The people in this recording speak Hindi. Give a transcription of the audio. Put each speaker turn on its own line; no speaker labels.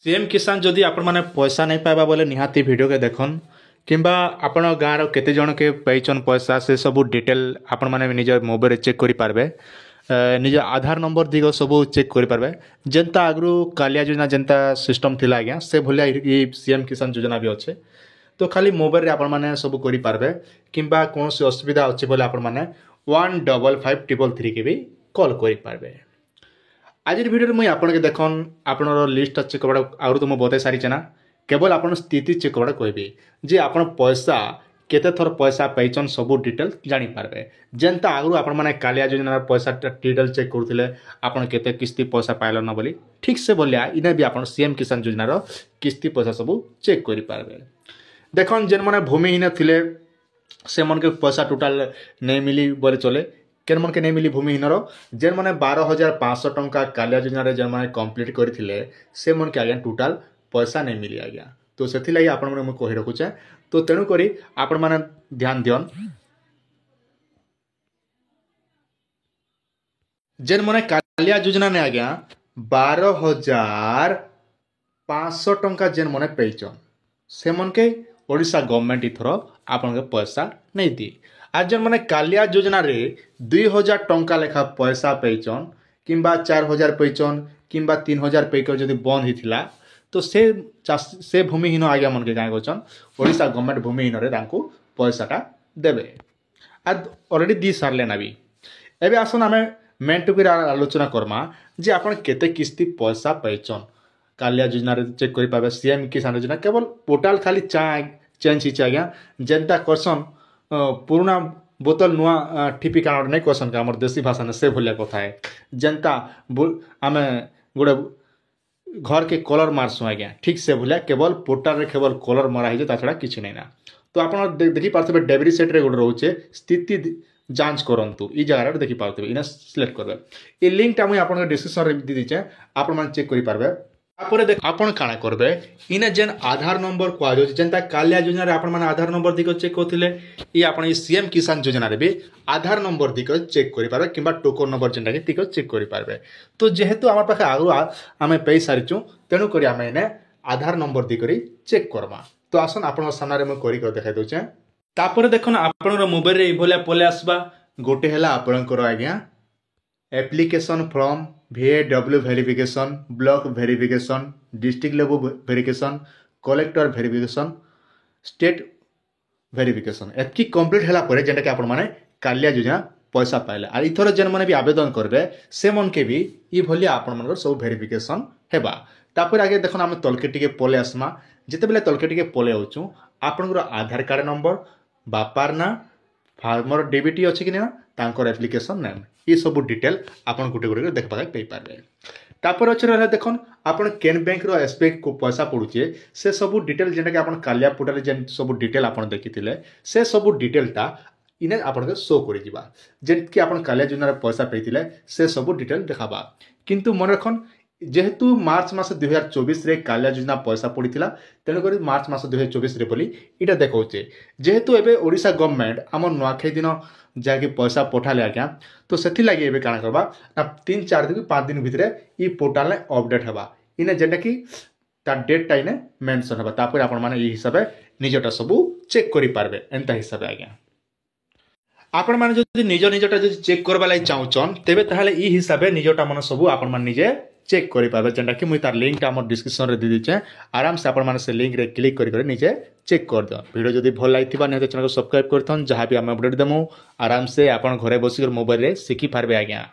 सीएम किसान जदि आपण मैंने पैसा नहीं पाइबा बोले निहाती वीडियो के देखन किंबा आपण गाँव केते जन के पाइछन पैसा से सब डिटेल आपण मैंने निज मोबाइल चेक करि पारबे। निज आधार नंबर दिग सब चेक करि पारबे। जेनता आगु कालिया योजना जेनता सिस्टम थिला आज्ञा से भलिया ये सीएम किसान योजना भी अच्छे। तो खाली मोबाइल रे आपण मैंने सब करि पारबे किंबा कोनोसी असुविधा अच्छे बोले आपण मैंने 155333 के भी कॉल करि पारबे। आज भिडियो मुझे आपके देखन आपन लिस्ट चेक करवा आगु तो मुझे बता सारी ना केवल आप स्थिति चेक करवा कहबी जे आप पैसा केते थर पैसा पाइछन सब डिटेल जानीपारे। जेनता आगु आप कालिया योजना पैसा डिटेल चेक करुले आपन केते किस्ती पैसा पाइल न बोली ठीक से बोलिया इने भी आप सीएम किसान योजनार किस्ती पैसा सब चेक करें। देखन जेन मैंने भूमिहीन थिले से मन के पैसा टोटाल नहीं मिली बोले चले केन मन के नहीं मिली भूमिहीनर जेन मैंने 12,500 टंका कालिया योजना जेन मैंने कंप्लीट करथिले से मन के आज्ञा टोटाल पैसा नहीं मिली आज्ञा। तो से लगी आपण मैंने कही रखुचे तो तेणु करी आपण मैंने ध्यान दियन जेन मैंने कालिया योजना ने आज्ञा 12,500 टंका जेन मैंने पेचन से मन के ओडिशा गवर्नमेंट इथर आपण के पैसा नहीं दी। आज जन मैंने कालिया योजना रे 2,000 टंका लेखा पैसा पेचन किंबा 4,000 पेचन किंबा 3,000 पेक जदि बंद होता तो से भूमिहीन आज्ञा मन के क्या कहन ओडिशा गवर्नमेंट भूमिहीन रे तांको पैसाटा देवे। आज ऑलरेडी दी सारे ना भी एबे आसन आम मेन टॉपिक आलोचना करमा जे आपन केते किस्ती पैसा पाइछन कालिया योजना रे चेक करि पाबे। सीएम किसान योजना केवल पोर्टाल खाली चेंज हिच आज्ञा जेनता करसन पुराना बोतल नुआ टिपी कान नहीं कहसन का देशी भाषा ने से भलिया कथा है जेनता आम गोटे घर के कलर मारसु आज्ञा ठीक से भलिया केवल पोर्टाल रे केवल कलर मरा ही छड़ा किसी नहीं ना। तो आप देखी पार्थे डेबरी सेट रे गोटे रोचे स्थिति जांच करंतु ई जगह देखी पार्थे इना सिलेक्ट करबे। ये लिंक मुझे आप डिस्क्रिप्शन रे दी दीचे आपण माने चेक करि पारबे। तापर देख आपण काना करबे इने जेन आधार नंबर को आजो जेनता कालिया योजना रे आपण माने आधार नंबर दिको चेक करथिले ई आपण ई सीएम किसान योजना रे भी आधार नंबर दिको चेक करि पारबे किंबा टोकन नंबर जेनटा के दिको चेक करि पारबे। तो जेहेतु हमर पाखे आगु आमे पे सारिचु तेनु करी आमे ने आधार नंबर दिकरी चेक करबा। तो आसन आपण सामने रे म करि कर देखाइ दोचे। तापर देखन आपण मोबाइल रे ई भलिया पले आसबा गोटे हला आपणकर आज्ञा application from VAW verification block verification district level verification collector verification state verification एतकी कंप्लीट हला परे जेंटा कि आपण माने कालिया योजना पैसा पाइले आ इथर जेन माने भी आवेदन करबे से मन के भी ई भलिया आपण मानकर सब वेरिफिकेशन हेबा। तापर आगे देखन हम तलके टिके पले आसमा जेते बेले तलके टिके पले आउचू आपनकर आधार कार्ड नंबर बापार ना फार्मर डीबीटी अच्छी कि ना तांकर एप्लिकेशन नेम ये सब डिटेल आपन गोटे गोटे देखा पारे। तापर अच्छे रहा देखन आपन केन बैंक रो एसबीआई को पैसा पड़ुचे से सब डिटेल जेनटा कि आपन कालिया पोर्टल जेन सब डिटेल आपन देखिथिले से सब डिटेलटा इने आपन के शो करि दिबा जेन कि आपन कालिया योजना पैसा पेथिले से सब डिटेल देखाबा। किंतु मन रखन जेहेतु मार्च मास 2024 रे कालिया योजना पैसा पड़ीथिला तेणु करी मार्च मास 2024 रे बोली इटा देखौचे जेहेतु एबे ओडिशा गवर्नमेंट हमर नुआखाई दिन जाके पैसा पठाले आज्ञा तो सेथि लागि एबे काना करबा ना 3-4 दिन 5 दिन भितरे ई पोर्टल ने अपडेट हेबा इने जेटा कि ता डेट टाइने मेंशन हेबा। तापर आपण माने ई हिसाबे निजटा सब चेक करि पारबे एंता हिसाबे आज्ञा। आपण माने जदि निजटा जदि चेक करबा लागि चाहउचन तेबे ताहाले ई हिसाबे निजटा मन सब आपण माने निजे चेक करि पाबे जेंटा कि मुई तार लिंक ता हमर डिस्क्रिप्शन रे दे दिचे आराम से आपण माने से लिंक रे क्लिक करि निजे चेक कर दो। वीडियो जदि भल लागिथिबा ने चैनल को सब्सक्राइब करथन जहां भी हम अपडेट देमु आराम से आपण घरे बसिकर मोबाइल रे सिखि पारबे आज्ञा।